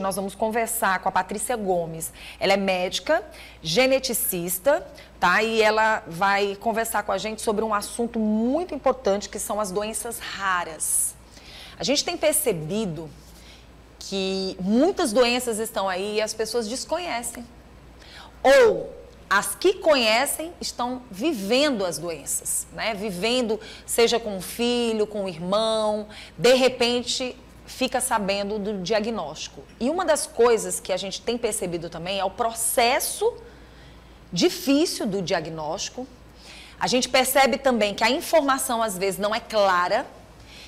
nós vamos conversar com a Patrícia Gomes. Ela é médica, geneticista, tá? E ela vai conversar com a gente sobre um assunto muito importante, que são as doenças raras. A gente tem percebido que muitas doenças estão aí e as pessoas desconhecem. Ou as que conhecem estão vivendo as doenças, né? Vivendo, seja com um filho, com um irmão, de repente fica sabendo do diagnóstico. E uma das coisas que a gente tem percebido também é o processo difícil do diagnóstico. A gente percebe também que a informação às vezes não é clara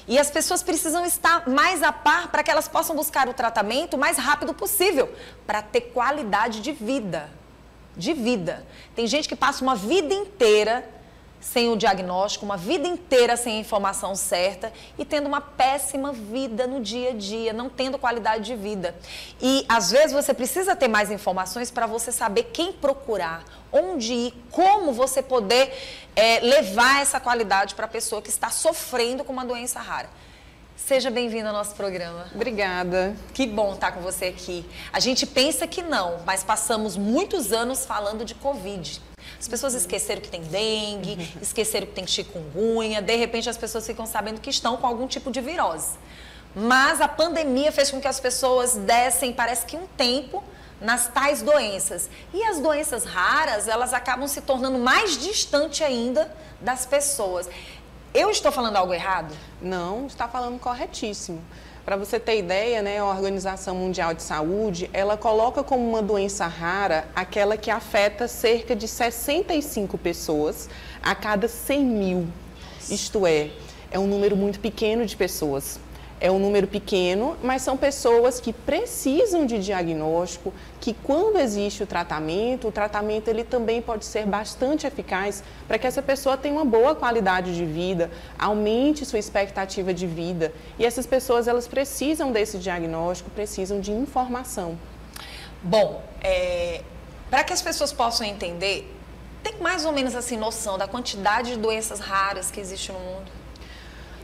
e as pessoas precisam estar mais a par para que elas possam buscar o tratamento o mais rápido possível, para ter qualidade de vida. Tem gente que passa uma vida inteira sem o diagnóstico, uma vida inteira sem a informação certa e tendo uma péssima vida no dia a dia, não tendo qualidade de vida. E às vezes você precisa ter mais informações para você saber quem procurar, onde ir, como você poder levar essa qualidade para a pessoa que está sofrendo com uma doença rara. Seja bem-vindo ao nosso programa. Obrigada. Que bom estar com você aqui. A gente pensa que não, mas passamos muitos anos falando de Covid. As pessoas esqueceram que tem dengue, esqueceram que tem chikungunya, de repente as pessoas ficam sabendo que estão com algum tipo de virose. Mas a pandemia fez com que as pessoas dessem, parece que um tempo, nas tais doenças. E as doenças raras, elas acabam se tornando mais distante ainda das pessoas. Eu estou falando algo errado? Não, está falando corretíssimo. Para você ter ideia, né, a Organização Mundial de Saúde, ela coloca como uma doença rara aquela que afeta cerca de 65 pessoas a cada 100 mil. Isto é um número muito pequeno de pessoas. É um número pequeno, mas são pessoas que precisam de diagnóstico, que quando existe o tratamento ele também pode ser bastante eficaz para que essa pessoa tenha uma boa qualidade de vida, aumente sua expectativa de vida. E essas pessoas, elas precisam desse diagnóstico, precisam de informação. Bom, para que as pessoas possam entender, tem mais ou menos assim noção da quantidade de doenças raras que existe no mundo?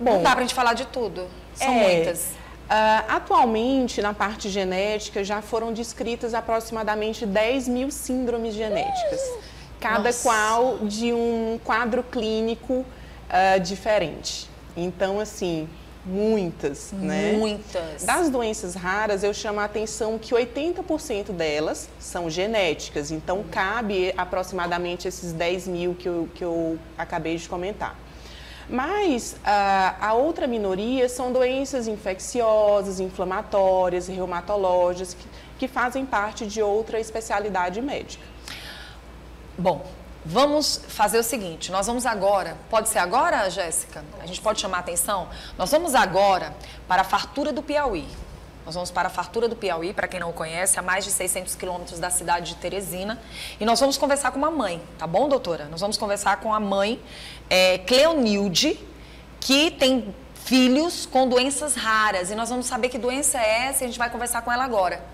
Bom, não dá para a gente falar de tudo. São muitas. Atualmente, na parte genética, já foram descritas aproximadamente 10 mil síndromes genéticas. Cada qual de um quadro clínico diferente. Então, assim, muitas, né? Muitas. Das doenças raras, eu chamo a atenção que 80% delas são genéticas. Então, cabe aproximadamente esses 10 mil que eu acabei de comentar. Mas a outra minoria são doenças infecciosas, inflamatórias, reumatológicas, que fazem parte de outra especialidade médica. Bom, vamos fazer o seguinte, nós vamos agora, pode ser agora, Jéssica? A gente pode chamar a atenção? Nós vamos agora para a Fartura do Piauí. Nós vamos para a Fartura do Piauí, para quem não o conhece, a mais de 600 quilômetros da cidade de Teresina. E nós vamos conversar com uma mãe, tá bom, doutora? Nós vamos conversar com a mãe Cleonilde, que tem filhos com doenças raras. E nós vamos saber que doença é essa e a gente vai conversar com ela agora.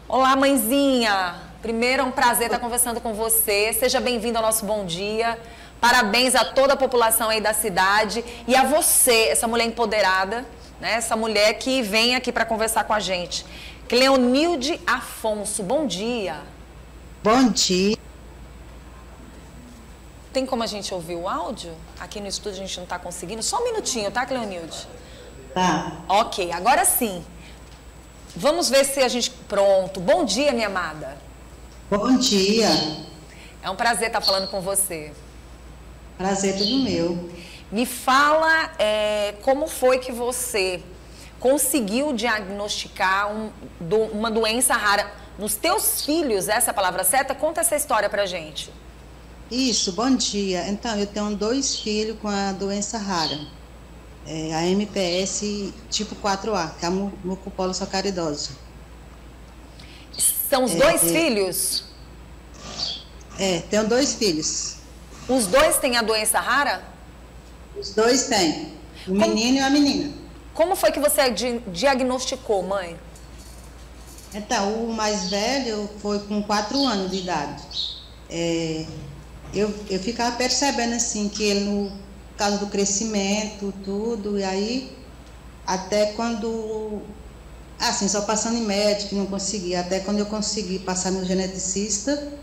Olá, mãezinha! Primeiro, é um prazer estar conversando com você. Seja bem-vindo ao nosso Bom Dia. Parabéns a toda a população aí da cidade e a você, essa mulher empoderada, né? Essa mulher que vem aqui para conversar com a gente. Cleonilde Afonso, bom dia. Bom dia. Tem como a gente ouvir o áudio? Aqui no estúdio a gente não está conseguindo. Só um minutinho, tá, Cleonilde? Tá. Ok, agora sim. Vamos ver se a gente... Pronto. Bom dia, minha amada. Bom dia. É um prazer estar falando com você. Prazer todo meu. Me fala como foi que você conseguiu diagnosticar uma doença rara nos teus filhos, essa é a palavra certa? Conta essa história pra gente. Isso, bom dia. Então, eu tenho 2 filhos com a doença rara. A MPS tipo 4A, que é a mucopolisacaridose. São os 2 filhos? Tenho 2 filhos. Os 2 têm a doença rara? Os 2 têm, o menino e a menina. Como foi que você diagnosticou, mãe? Então, o mais velho foi com 4 anos de idade. Eu ficava percebendo assim que ele, no caso do crescimento, tudo, e aí até quando Assim, só passando em médico, não consegui. Até quando eu consegui passar no geneticista,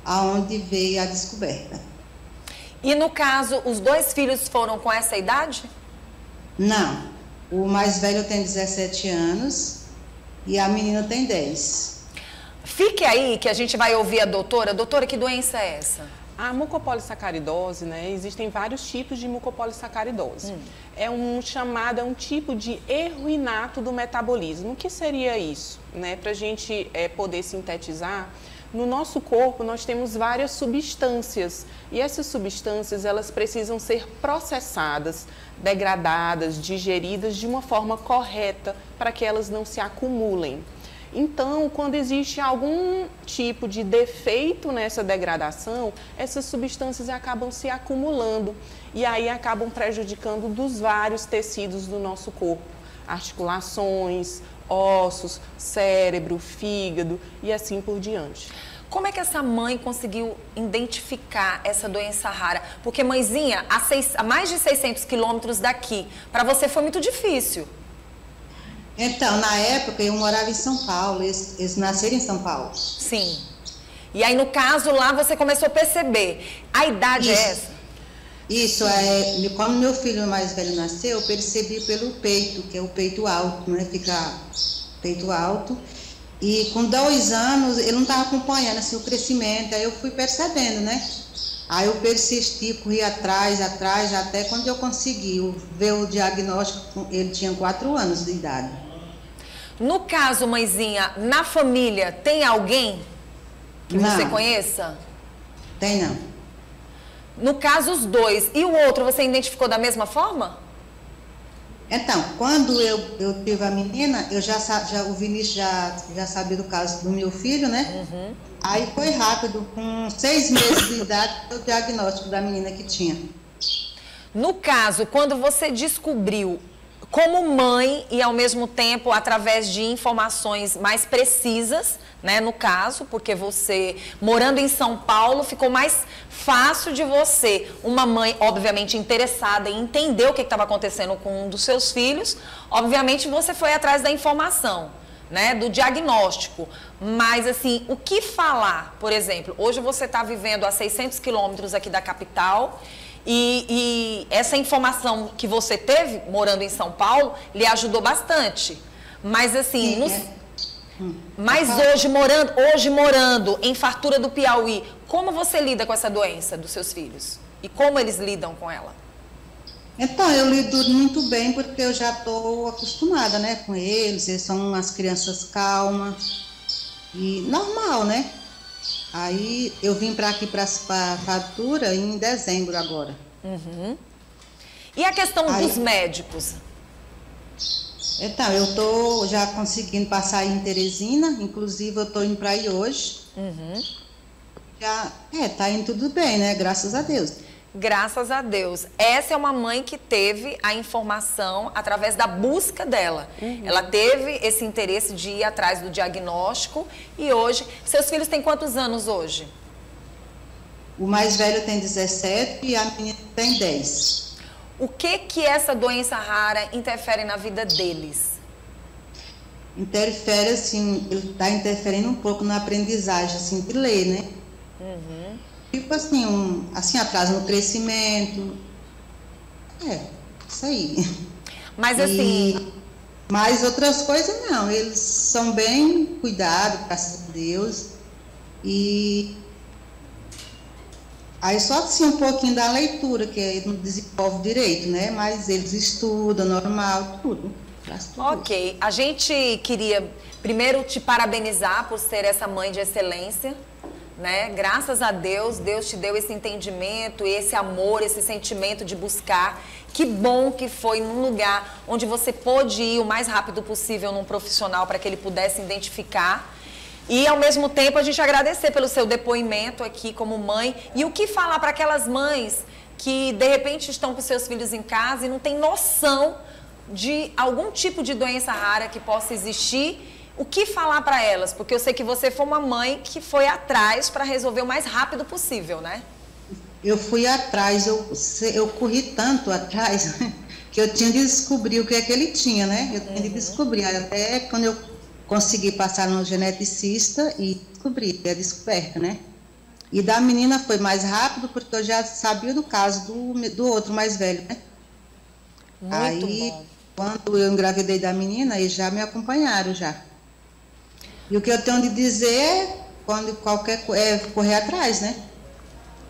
aonde veio a descoberta. E no caso, os 2 filhos foram com essa idade? Não, o mais velho tem 17 anos e a menina tem 10. Fique aí que a gente vai ouvir a doutora. Doutora, que doença é essa? A mucopolissacaridose, né? Existem vários tipos de mucopolissacaridose. É um tipo de erro inato do metabolismo. O que seria isso? Né? Para a gente poder sintetizar, no nosso corpo nós temos várias substâncias e essas substâncias elas precisam ser processadas, degradadas, digeridas de uma forma correta para que elas não se acumulem. Então, quando existe algum tipo de defeito nessa degradação, essas substâncias acabam se acumulando e aí acabam prejudicando dos vários tecidos do nosso corpo, articulações, ossos, cérebro, fígado e assim por diante. Como é que essa mãe conseguiu identificar essa doença rara? Porque, mãezinha, a mais de 600 quilômetros daqui, para você foi muito difícil. Então, na época, eu morava em São Paulo, eles nasceram em São Paulo. Sim. E aí, no caso, lá você começou a perceber. A idade Isso. é essa? Isso, quando meu filho mais velho nasceu, eu percebi pelo peito, que é o peito alto, né? Fica peito alto. E com 2 anos, ele não estava acompanhando assim, o crescimento, aí eu fui percebendo, né? Aí eu persisti, corri atrás, até quando eu consegui ver o diagnóstico, ele tinha 4 anos de idade. No caso, mãezinha, na família, tem alguém que você conheça? Tem não. No caso, os 2. E o outro, você identificou da mesma forma? Então, quando eu tive a menina, o Vinícius já sabia do caso do meu filho, né? Uhum. Aí foi rápido, com 6 meses de idade, o diagnóstico da menina que tinha. No caso, quando você descobriu como mãe e ao mesmo tempo através de informações mais precisas, né, no caso, porque você morando em São Paulo ficou mais fácil de você, uma mãe obviamente interessada em entender o que estava acontecendo com um dos seus filhos, obviamente você foi atrás da informação, né, do diagnóstico, mas assim, o que falar, por exemplo, hoje você está vivendo a 600 quilômetros aqui da capital. E essa informação que você teve, morando em São Paulo, lhe ajudou bastante. Mas assim, mas hoje morando em Fartura do Piauí, como você lida com essa doença dos seus filhos? E como eles lidam com ela? Então, eu lido muito bem porque eu já estou acostumada, né, com eles são umas crianças calmas e normal, né? Aí eu vim para aqui, para a Fartura, em dezembro agora. Uhum. E a questão dos médicos? Então, eu estou já conseguindo passar aí em Teresina, inclusive eu estou indo para aí hoje. Uhum. Já, tá indo tudo bem, né? Graças a Deus. Graças a Deus. Essa é uma mãe que teve a informação através da busca dela. Uhum. Ela teve esse interesse de ir atrás do diagnóstico e hoje... Seus filhos têm quantos anos hoje? O mais velho tem 17 e a menina tem 10. O que essa doença rara interfere na vida deles? Interfere, assim, ele está interferindo um pouco na aprendizagem, assim, de ler, né? Uhum. Tipo assim, atraso no crescimento. Isso aí. Mas assim... Mas outras coisas não, eles são bem cuidados, graças a Deus. E aí só assim um pouquinho da leitura, que ele não desenvolve direito, né? Mas eles estudam, normal, tudo. Ok, a gente queria primeiro te parabenizar por ser essa mãe de excelência. Né? Graças a Deus, Deus te deu esse entendimento, esse amor, esse sentimento de buscar. Que bom que foi num lugar onde você pôde ir o mais rápido possível num profissional para que ele pudesse identificar. E, ao mesmo tempo, a gente agradecer pelo seu depoimento aqui como mãe. E o que falar para aquelas mães que, de repente, estão com seus filhos em casa e não têm noção de algum tipo de doença rara que possa existir. O que falar para elas? Porque eu sei que você foi uma mãe que foi atrás para resolver o mais rápido possível, né? Eu fui atrás, eu corri tanto atrás, que eu tinha de descobrir o que é que ele tinha, né? Eu tinha de descobrir, até quando eu consegui passar no geneticista e descobri, é a descoberta, né? E da menina foi mais rápido, porque eu já sabia do caso do outro mais velho, né? Muito Aí, bom. quando eu engravidei da menina, eles já me acompanharam já. E o que eu tenho de dizer é, quando qualquer é correr atrás, né?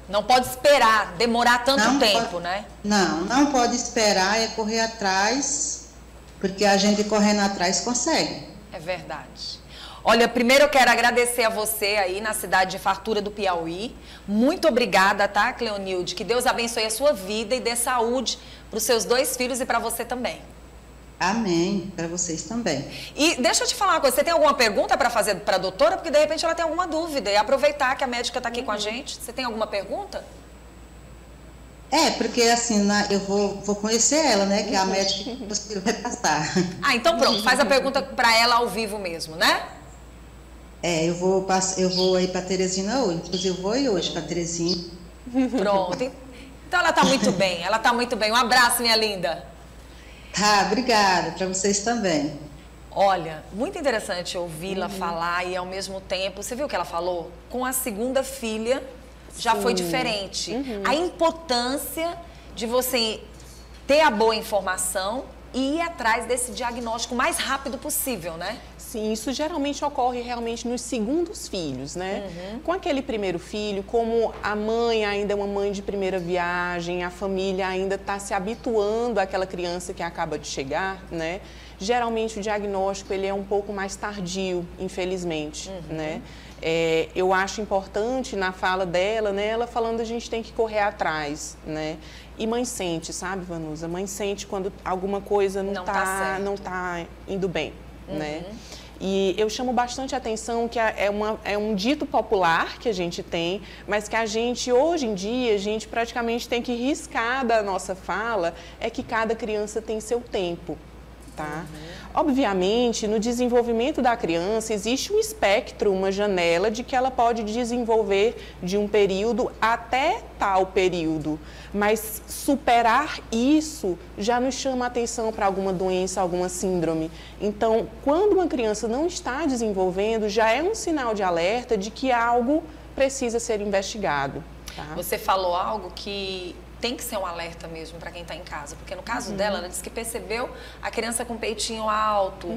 Não pode esperar, demorar tanto Não tempo, pode, né? não pode esperar, é correr atrás, porque a gente correndo atrás consegue. É verdade. Olha, primeiro eu quero agradecer a você aí na cidade de Fartura do Piauí. Muito obrigada, tá, Cleonilde? Que Deus abençoe a sua vida e dê saúde para os seus 2 filhos e para você também. Amém, para vocês também. E deixa eu te falar uma coisa, você tem alguma pergunta para fazer para a doutora? Porque de repente ela tem alguma dúvida. E aproveitar que a médica está aqui com a gente. Você tem alguma pergunta? É, porque assim, eu vou conhecer ela, né? Que é a médica que você vai passar. Ah, então pronto, faz a pergunta para ela ao vivo mesmo, né? É, eu vou aí para Teresina hoje. Inclusive, eu vou ir hoje para Teresina. Pronto. Então ela está muito bem, ela está muito bem. Um abraço, minha linda. Tá, obrigada, para vocês também. Olha, muito interessante ouvi-la falar e ao mesmo tempo, você viu o que ela falou? Com a segunda filha já foi diferente. A importância de você ter a boa informação e ir atrás desse diagnóstico o mais rápido possível, né? Sim, isso geralmente ocorre realmente nos segundos filhos, né? Com aquele primeiro filho, como a mãe ainda é uma mãe de primeira viagem, a família ainda está se habituando àquela criança que acaba de chegar, né? Geralmente o diagnóstico ele é um pouco mais tardio, infelizmente, né? Eu acho importante na fala dela, né? Ela falando a gente tem que correr atrás, né? E mãe sente, sabe, Vanusa? Mãe sente quando alguma coisa não tá indo bem, né? E eu chamo bastante atenção que é um dito popular que a gente tem, mas que a gente, hoje em dia, a gente praticamente tem que riscar da nossa fala, é que cada criança tem seu tempo, tá? Obviamente, no desenvolvimento da criança, existe um espectro, uma janela de que ela pode desenvolver de um período até tal período. Mas superar isso já nos chama a atenção para alguma doença, alguma síndrome. Então, quando uma criança não está desenvolvendo, já é um sinal de alerta de que algo precisa ser investigado. Tá? Você falou algo que tem que ser um alerta mesmo para quem está em casa, porque no caso dela, ela disse que percebeu a criança com o peitinho alto,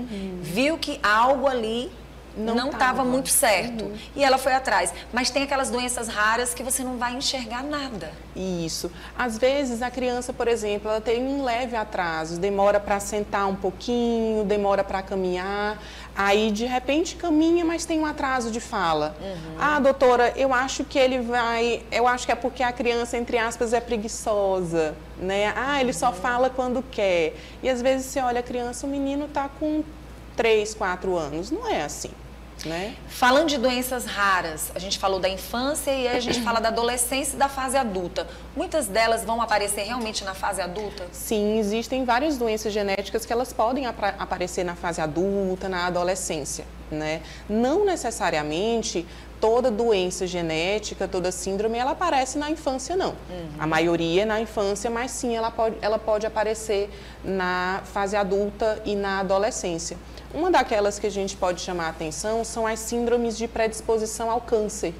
viu que algo ali não estava muito certo e ela foi atrás. Mas tem aquelas doenças raras que você não vai enxergar nada. Isso. Às vezes a criança, por exemplo, ela tem um leve atraso, demora para sentar um pouquinho, demora para caminhar, aí de repente caminha, mas tem um atraso de fala. Ah, doutora, eu acho que é porque a criança, entre aspas, é preguiçosa, né? Ah, ele só fala quando quer. E às vezes você olha a criança, o menino está com 3, 4 anos, não é assim, né? Falando de doenças raras, a gente falou da infância e aí a gente fala da adolescência e da fase adulta. Muitas delas vão aparecer realmente na fase adulta? Sim, existem várias doenças genéticas que elas podem aparecer na fase adulta, na adolescência, né? Não necessariamente toda doença genética, toda síndrome, ela aparece na infância, não. A maioria é na infância, mas sim, ela pode aparecer na fase adulta e na adolescência. Uma daquelas que a gente pode chamar a atenção são as síndromes de predisposição ao câncer,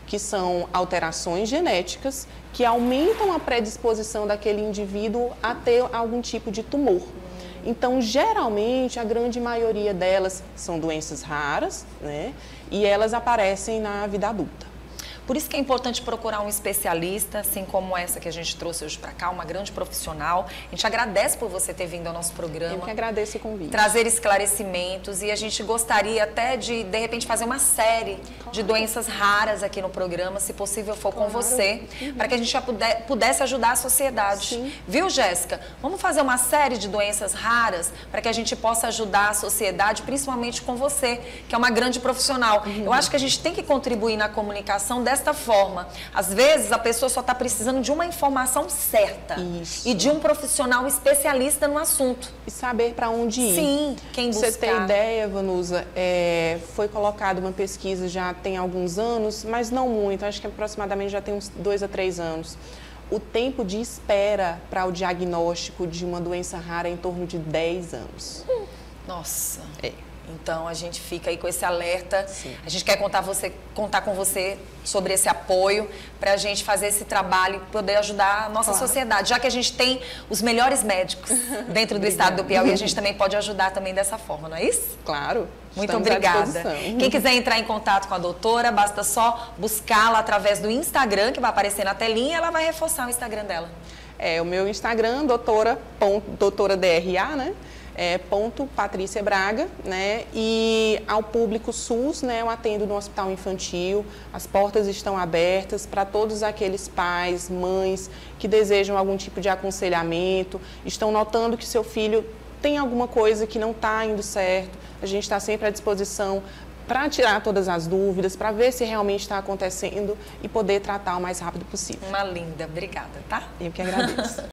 que são alterações genéticas que aumentam a predisposição daquele indivíduo a ter algum tipo de tumor. Então, geralmente, a grande maioria delas são doenças raras, né? E elas aparecem na vida adulta. Por isso que é importante procurar um especialista, assim como essa que a gente trouxe hoje para cá, uma grande profissional. A gente agradece por você ter vindo ao nosso programa. Eu que agradeço o convite. Trazer esclarecimentos e a gente gostaria até de repente, fazer uma série de doenças raras aqui no programa, se possível for com você, para que a gente já pudesse ajudar a sociedade. Sim. Viu, Jéssica? Vamos fazer uma série de doenças raras para que a gente possa ajudar a sociedade, principalmente com você, que é uma grande profissional. Eu acho que a gente tem que contribuir na comunicação desta forma. Às vezes, a pessoa só está precisando de uma informação certa. Isso. E de um profissional especialista no assunto. E saber para onde ir. Sim, quem buscar. Você tem ideia, Vanusa, foi colocada uma pesquisa já tem alguns anos, mas não muito, acho que aproximadamente já tem uns 2 a 3 anos. o tempo de espera para o diagnóstico de uma doença rara é em torno de 10 anos. Nossa. É. Então, a gente fica aí com esse alerta. Sim. A gente quer contar com você sobre esse apoio para a gente fazer esse trabalho e poder ajudar a nossa sociedade. Já que a gente tem os melhores médicos dentro do estado do Piauí, a gente também pode ajudar também dessa forma, não é isso? Claro. Muito obrigada. Quem quiser entrar em contato com a doutora, basta só buscá-la através do Instagram, que vai aparecer na telinha, e ela vai reforçar o Instagram dela. O meu Instagram, doutora DRA, né? Patrícia Braga, né? E ao público SUS, né? Eu atendo no Hospital Infantil. As portas estão abertas para todos aqueles pais, mães que desejam algum tipo de aconselhamento, estão notando que seu filho tem alguma coisa que não está indo certo. A gente está sempre à disposição para tirar todas as dúvidas, para ver se realmente está acontecendo e poder tratar o mais rápido possível. Uma linda, obrigada, tá? Eu que agradeço.